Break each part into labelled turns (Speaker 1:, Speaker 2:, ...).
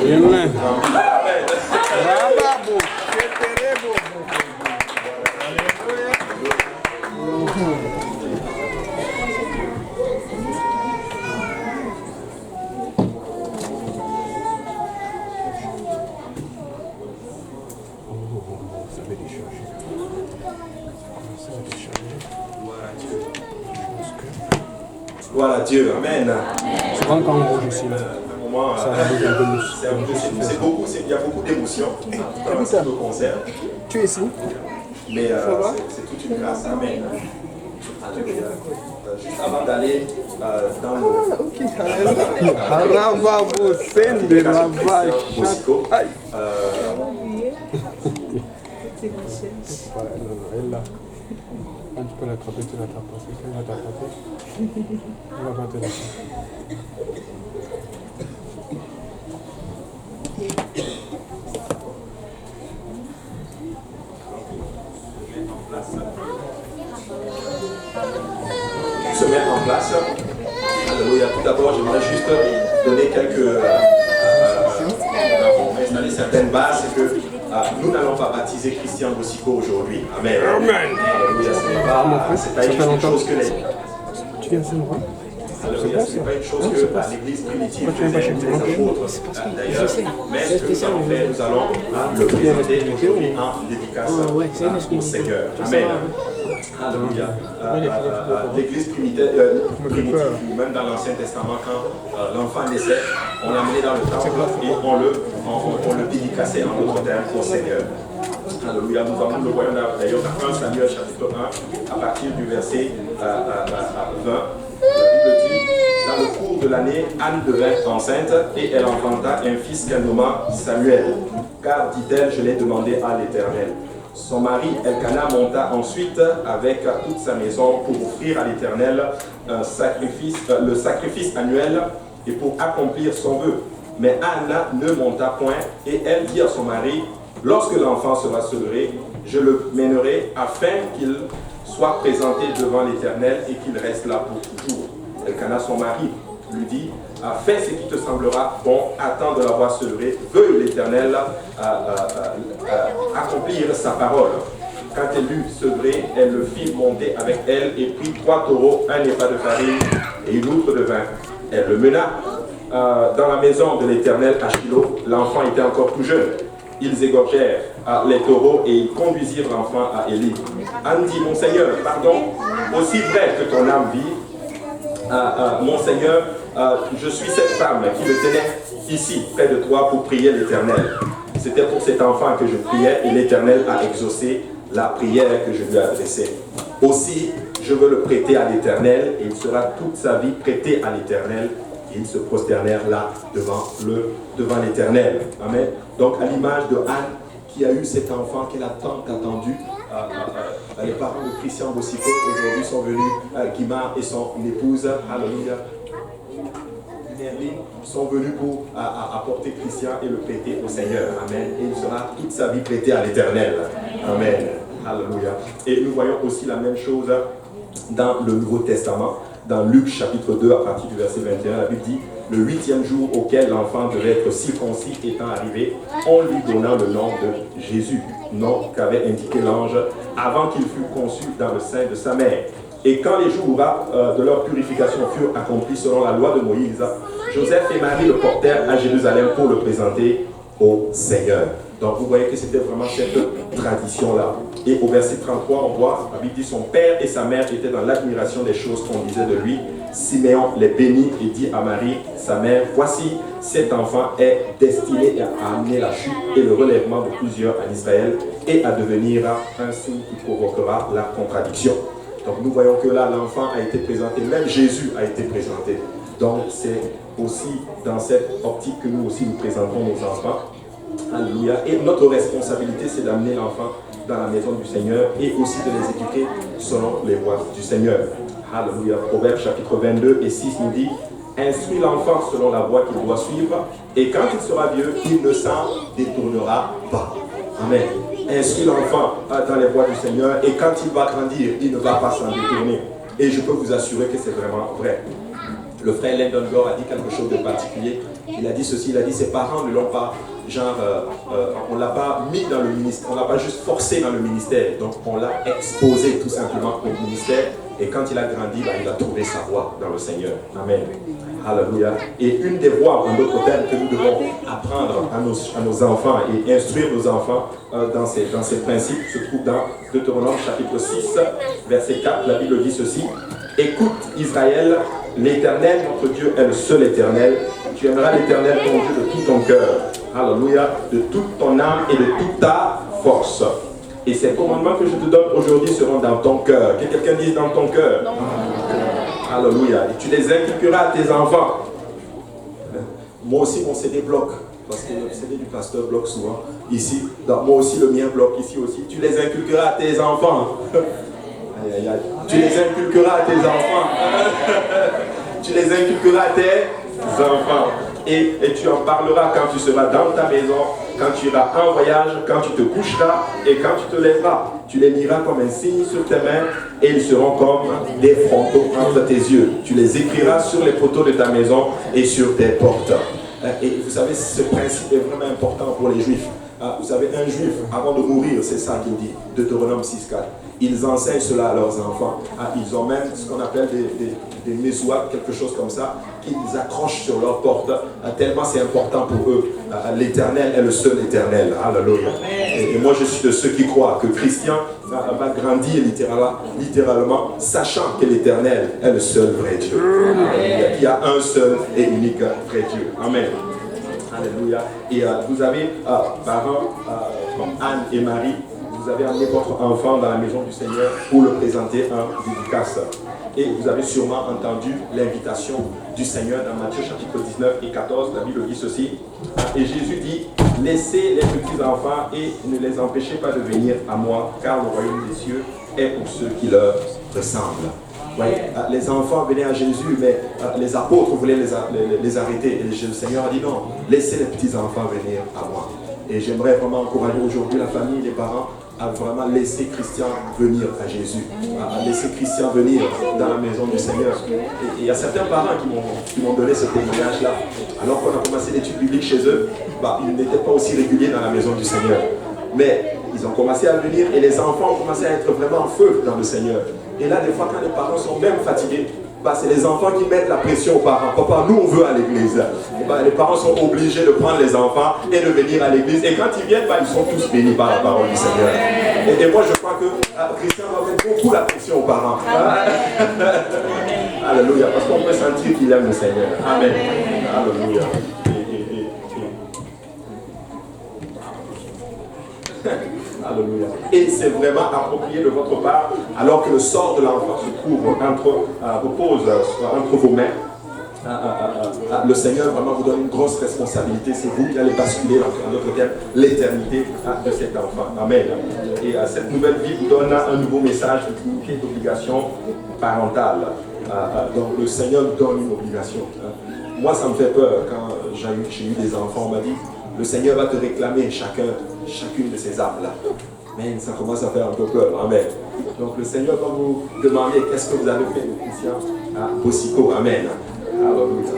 Speaker 1: Amen.
Speaker 2: Gloire à Dieu, Amen.
Speaker 1: Souvent quand on bouge ici,
Speaker 2: c'est beaucoup, il y a beaucoup d'émotions dans ce qui me concerne.
Speaker 1: Tu es ici?
Speaker 2: Mais c'est toute une grâce, Amen. Juste avant d'aller dans
Speaker 1: Quand tu peux l'attraper, tu l'attrapes parce que quand il va t'attraper, il va pas te laisser.
Speaker 2: Se mettre en place. Alléluia. Tout d'abord, j'aimerais juste donner installer certaines bases. C'est que nous n'allons pas baptiser Christian Bossiko aujourd'hui. Amen.
Speaker 1: Amen.
Speaker 2: Alléluia. C'est pas une chose que les.
Speaker 1: Tu viens de voir?
Speaker 2: Alléluia. C'est pas une chose que l'église primitive faisait, les apôtres d'ailleurs. Mais ce que nous allons faire, nous allons le présenter aujourd'hui en dédicace au Seigneur. Amen. Alléluia. L'église primitive, même dans l'Ancien Testament, quand l'enfant naissait, on l'amenait dans le temple et on le dédicaçait en d'autres termes au Seigneur. Alléluia. Nous le voyons d'ailleurs dans 1 Samuel chapitre 1, à partir du verset 20. La Bible dit, dans le cours de l'année, Anne devint enceinte et elle enfanta un fils qu'elle nomma Samuel. Car, dit-elle, je l'ai demandé à l'Éternel. Son mari, Elkana, monta ensuite avec toute sa maison pour offrir à l'Éternel le sacrifice annuel et pour accomplir son vœu. Mais Anna ne monta point et elle dit à son mari, lorsque l'enfant sera sevré, je le mènerai afin qu'il soit présenté devant l'Éternel et qu'il reste là pour toujours. Elkana, son mari, lui dit, fais ce qui te semblera bon, attends de l'avoir sevré, veuille l'Éternel accomplir sa parole. Quand elle l'eut sevré, elle le fit monter avec elle et prit 3 taureaux, un épais de farine et une outre de vin. Elle le mena dans la maison de l'Éternel à Shilo. L'enfant était encore tout jeune. Ils égorgèrent les taureaux et ils conduisirent l'enfant à Élie. Anne dit, mon Seigneur, pardon, aussi vrai que ton âme vit, mon Seigneur, je suis cette femme qui le tenait ici, près de toi, pour prier l'Éternel. C'était pour cet enfant que je priais et l'Éternel a exaucé la prière que je lui adressais. Aussi, je veux le prêter à l'Éternel et il sera toute sa vie prêté à l'Éternel. Et ils se prosternèrent là devant l'Éternel. Amen. Donc, à l'image de Anne qui a eu cet enfant qu'elle a tant attendu, les parents de Christian Bossiko aujourd'hui sont venus, Guimard et son épouse, alléluia, sont venus pour apporter Christian et le prêter au Seigneur. Amen. Et il sera toute sa vie prêté à l'Éternel. Amen. Alléluia. Et nous voyons aussi la même chose dans le Nouveau Testament. Dans Luc chapitre 2, à partir du verset 21, la Bible dit, le 8e jour auquel l'enfant devait être circoncis étant arrivé, on lui donna le nom de Jésus, nom qu'avait indiqué l'ange avant qu'il fût conçu dans le sein de sa mère. Et quand les jours de leur purification furent accomplis selon la loi de Moïse, Joseph et Marie le portèrent à Jérusalem pour le présenter au Seigneur. Donc vous voyez que c'était vraiment cette tradition-là. Et au verset 33, on voit, la Bible dit, son père et sa mère étaient dans l'admiration des choses qu'on disait de lui. Siméon les bénit et dit à Marie, sa mère, voici, cet enfant est destiné à amener la chute et le relèvement de plusieurs en Israël et à devenir un signe qui provoquera la contradiction. Donc nous voyons que là, l'enfant a été présenté, même Jésus a été présenté. Donc c'est aussi dans cette optique que nous aussi nous présentons nos enfants. Alléluia. Et notre responsabilité, c'est d'amener l'enfant dans la maison du Seigneur et aussi de les éduquer selon les voies du Seigneur. Alléluia. Proverbe chapitre 22 et 6 nous dit, instruis l'enfant selon la voie qu'il doit suivre et quand il sera vieux, il ne s'en détournera pas. Amen. Instruis l'enfant dans les voies du Seigneur et quand il va grandir, il ne va pas s'en détourner. Et je peux vous assurer que c'est vraiment vrai. le frère Landon Gore a dit quelque chose de particulier. Il a dit ceci, il a dit ses parents ne l'ont pas, on ne l'a pas mis dans le ministère, on ne l'a pas juste forcé dans le ministère, donc on l'a exposé tout simplement au ministère. Et quand il a grandi, il a trouvé sa voie dans le Seigneur. Amen. Alléluia. Et une des voies, en d'autres termes, que nous devons apprendre à nos enfants et instruire nos enfants dans ces principes se trouve dans Deutéronome chapitre 6, verset 4. La Bible dit ceci. Écoute Israël, l'Éternel, notre Dieu, est le seul Éternel. Tu aimeras l'Éternel, ton Dieu, de tout ton cœur. Alléluia. De toute ton âme et de toute ta force. Et ces commandements que je te donne aujourd'hui seront dans ton cœur. Que quelqu'un dise dans ton cœur. Alléluia. Et tu les inculqueras à tes enfants. Moi aussi, mon CD bloque. Parce que le CD du pasteur bloque souvent. Ici, moi aussi, le mien bloque ici aussi. Tu les inculqueras à tes enfants. Aïe, aïe, aïe. Tu les inculqueras à tes enfants. Tu les inculqueras à tes enfants. Et tu en parleras quand tu seras dans ta maison, quand tu iras en voyage, quand tu te coucheras et quand tu te lèveras. Tu les liras comme un signe sur tes mains et ils seront comme des frontaux entre tes yeux. Tu les écriras sur les poteaux de ta maison et sur tes portes. Et vous savez, ce principe est vraiment important pour les Juifs. Vous savez, un Juif, avant de mourir, c'est ça qu'il dit, Deutéronome 6,4. Ils enseignent cela à leurs enfants. Ils ont même ce qu'on appelle des mesouats, quelque chose comme ça, qu'ils accrochent sur leur porte, tellement c'est important pour eux. L'Éternel est le seul Éternel. Alléluia. Et moi, je suis de ceux qui croient que Christian va grandir littéralement, sachant que l'Éternel est le seul vrai Dieu. Il y a un seul et unique vrai Dieu. Amen. Alléluia. Et vous avez, parents comme Anne et Marie, vous avez amené votre enfant dans la maison du Seigneur pour le présenter un dédicace. Et vous avez sûrement entendu l'invitation du Seigneur dans Matthieu chapitre 19 et 14. La Bible dit ceci. Et Jésus dit, laissez les petits enfants et ne les empêchez pas de venir à moi, car le royaume des cieux est pour ceux qui leur ressemblent. Ouais, les enfants venaient à Jésus, mais les apôtres voulaient les arrêter. Et le Seigneur a dit non, laissez les petits enfants venir à moi. Et j'aimerais vraiment encourager aujourd'hui la famille, les parents, à vraiment laisser Christian venir à Jésus, à laisser Christian venir dans la maison du Seigneur. Et il y a certains parents qui m'ont donné ce témoignage-là. Alors qu'on a commencé l'étude biblique chez eux, ils n'étaient pas aussi réguliers dans la maison du Seigneur. Mais ils ont commencé à venir et les enfants ont commencé à être vraiment en feu dans le Seigneur. Et là, des fois, quand les parents sont même fatigués, c'est les enfants qui mettent la pression aux parents. Papa, nous, on veut à l'église. Les parents sont obligés de prendre les enfants et de venir à l'église. Et quand ils viennent, ils sont tous bénis par la parole du Seigneur. Et moi, je crois que Christian va mettre beaucoup la pression aux parents. Alléluia. Parce qu'on peut sentir qu'il aime le Seigneur. Amen. Alléluia. Alléluia. Et c'est vraiment approprié de votre part, alors que le sort de l'enfant se trouve repose entre vos mains. Le Seigneur vraiment vous donne une grosse responsabilité. C'est vous qui allez basculer dans notre terme l'éternité de cet enfant. Amen. Et cette nouvelle vie vous donne un nouveau message de dignité et d'obligation parentale. Donc le Seigneur nous donne une obligation. Moi, ça me fait peur quand j'ai eu des enfants. On m'a dit, le Seigneur va te réclamer chacune de ces âmes-là. Mais ça commence à faire un peu peur. Amen. Donc le Seigneur va vous demander qu'est-ce que vous avez fait de Christian à Bosico. Amen. Alléluia.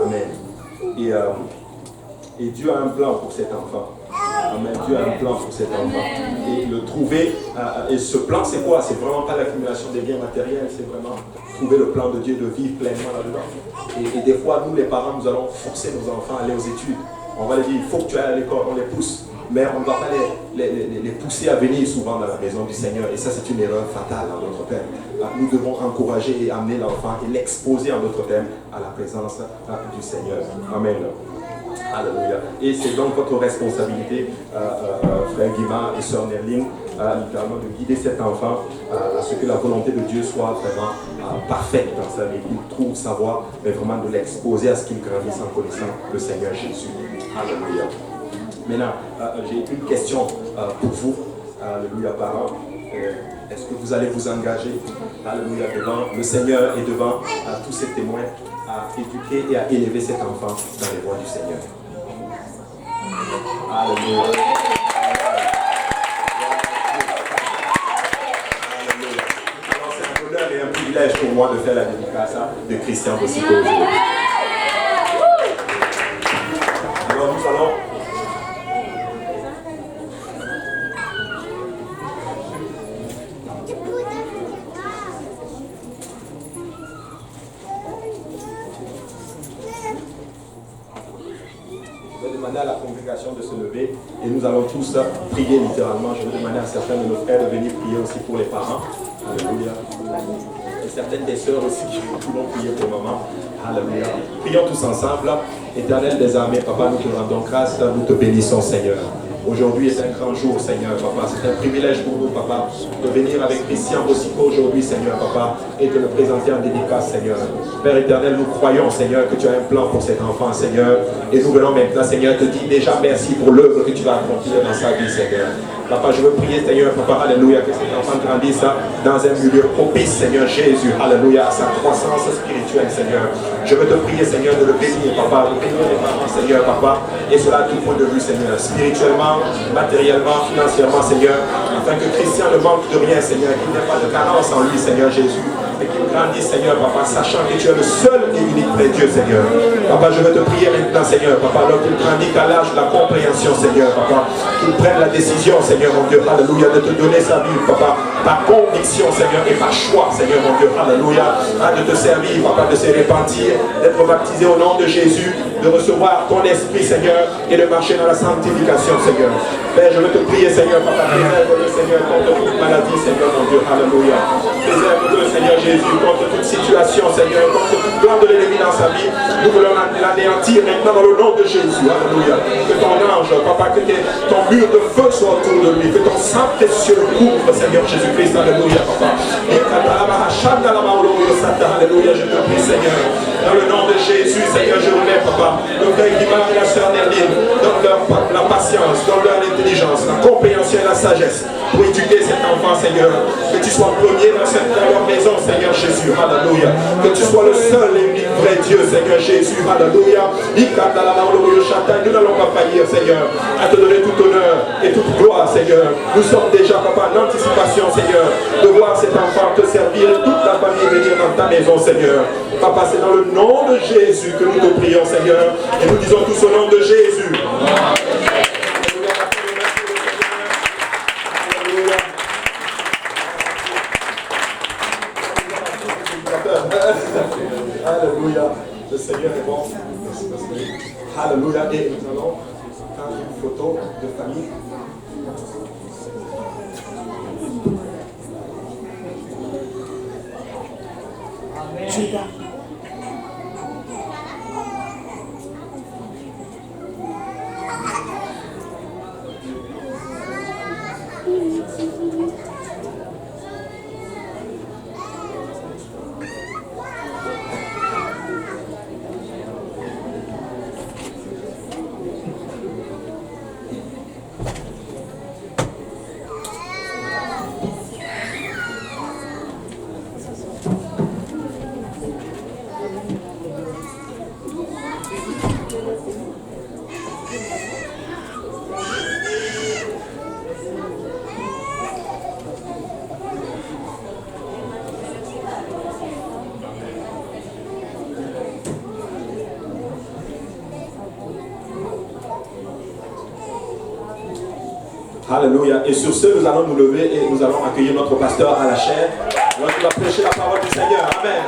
Speaker 2: Amen. Et Dieu a un plan pour cet enfant. Amen. Dieu a un plan pour cet enfant. Et le trouver, et ce plan c'est quoi? C'est vraiment pas l'accumulation des biens matériels, c'est vraiment trouver le plan de Dieu de vivre pleinement là-dedans. Et des fois, nous les parents, nous allons forcer nos enfants à aller aux études. On va leur dire, il faut que tu ailles à l'école, on les pousse. Mais on ne va pas les pousser à venir souvent dans la maison du Seigneur. Et ça, c'est une erreur fatale en d'autres termes. Nous devons encourager et amener l'enfant et l'exposer en d'autres termes à la présence du Seigneur. Amen. Alléluia. Et c'est donc votre responsabilité, frère Guimard et sœur Nerline, littéralement de guider cet enfant à ce que la volonté de Dieu soit vraiment parfaite dans sa vie, qu'il trouve sa voie, mais vraiment de l'exposer à ce qu'il grandisse en connaissant le Seigneur Jésus. Alléluia. Maintenant, j'ai une question pour vous, alléluia, parents. Est-ce que vous allez vous engager, alléluia, devant le Seigneur et devant tous ces témoins à éduquer et à élever cet enfant dans les voies du Seigneur? Alléluia. Alors c'est un honneur et un privilège pour permettez-moi de faire la dédicace de Christian Bosico aujourd'hui. Alors nous allons... Je vais demander à la congrégation de se lever et nous allons tous prier littéralement. Je vais demander à certains de nos frères de venir prier aussi pour les parents. Alléluia. Et certaines des sœurs aussi qui vont prier pour maman. Alléluia. Prions tous ensemble. Éternel des armées, Papa, nous te rendons grâce, nous te bénissons, Seigneur. Aujourd'hui est un grand jour, Seigneur, Papa. C'est un privilège pour nous, Papa, de venir avec Christian Bosico aujourd'hui, Seigneur, Papa, et de le présenter en dédicace, Seigneur. Père éternel, nous croyons, Seigneur, que tu as un plan pour cet enfant, Seigneur. Et nous venons maintenant, Seigneur, te dire déjà merci pour l'œuvre que tu vas accomplir dans sa vie, Seigneur. Papa, je veux prier, Seigneur, Papa, alléluia, que cet enfant grandisse dans un milieu propice, Seigneur Jésus, alléluia, à sa croissance spirituelle, Seigneur. Je veux te prier, Seigneur, de le bénir, Papa, de bénir les parents, Seigneur, Papa, et cela à tout point de vue, Seigneur, spirituellement, matériellement, financièrement, Seigneur, afin que Christian ne manque de rien, Seigneur, qu'il n'ait pas de carence en lui, Seigneur Jésus, et qu'il grandisse, Seigneur, Papa, sachant que tu es le seul et unique vrai Dieu, Seigneur. Papa, je veux te prier maintenant, Seigneur, Papa, alors qu'il grandit à l'âge de la compréhension, Seigneur, Papa, qu'il prenne la décision, Seigneur, mon Dieu, alléluia, de te donner sa vie, Papa, par conviction, Seigneur, et par choix, Seigneur, mon Dieu, alléluia, de te servir, Papa, de se repentir, d'être baptisé au nom de Jésus, de recevoir ton esprit, Seigneur, et de marcher dans la sanctification, Seigneur. Père, je veux te prier, Seigneur, Papa, préserve-le, Seigneur, contre toute maladie, Seigneur, mon Dieu, alléluia. Préserve-le, Seigneur Jésus, contre toute situation, Seigneur, contre tout plan de l'ennemi dans sa vie. Nous voulons l'anéantir maintenant dans le nom de Jésus, alléluia. Que ton ange, Papa, que ton mur de feu soit autour de lui, que ton sang précieux le couvre, Seigneur Jésus-Christ, alléluia, Papa. Alléluia, je te prie, Seigneur. Dans le nom de Jésus, Seigneur, je remets, Papa, le frère Guimard et la sœur Nerline, donne-leur la patience, donne-leur l'intelligence, la compréhension et la sagesse pour éduquer cet enfant, Seigneur. Que tu sois premier dans leur maison, Seigneur Jésus, alléluia. Que tu sois le seul et unique vrai Dieu, Seigneur Jésus, alléluia. Nous n'allons pas faillir, Seigneur, à te donner tout honneur et toute gloire, Seigneur. Nous sommes déjà, Papa, en anticipation, Seigneur, de voir cet enfant te servir et toute la famille venir dans ta maison, Seigneur. Papa, c'est dans le nom de Jésus que nous te prions, Seigneur, et nous disons tous au nom de Jésus. Alléluia, le Seigneur est bon. Alléluia, et nous allons faire une photo de famille. Amen. Alléluia. Et sur ce, nous allons nous lever et nous allons accueillir notre pasteur à la chair. Il va prêcher la parole du Seigneur. Amen.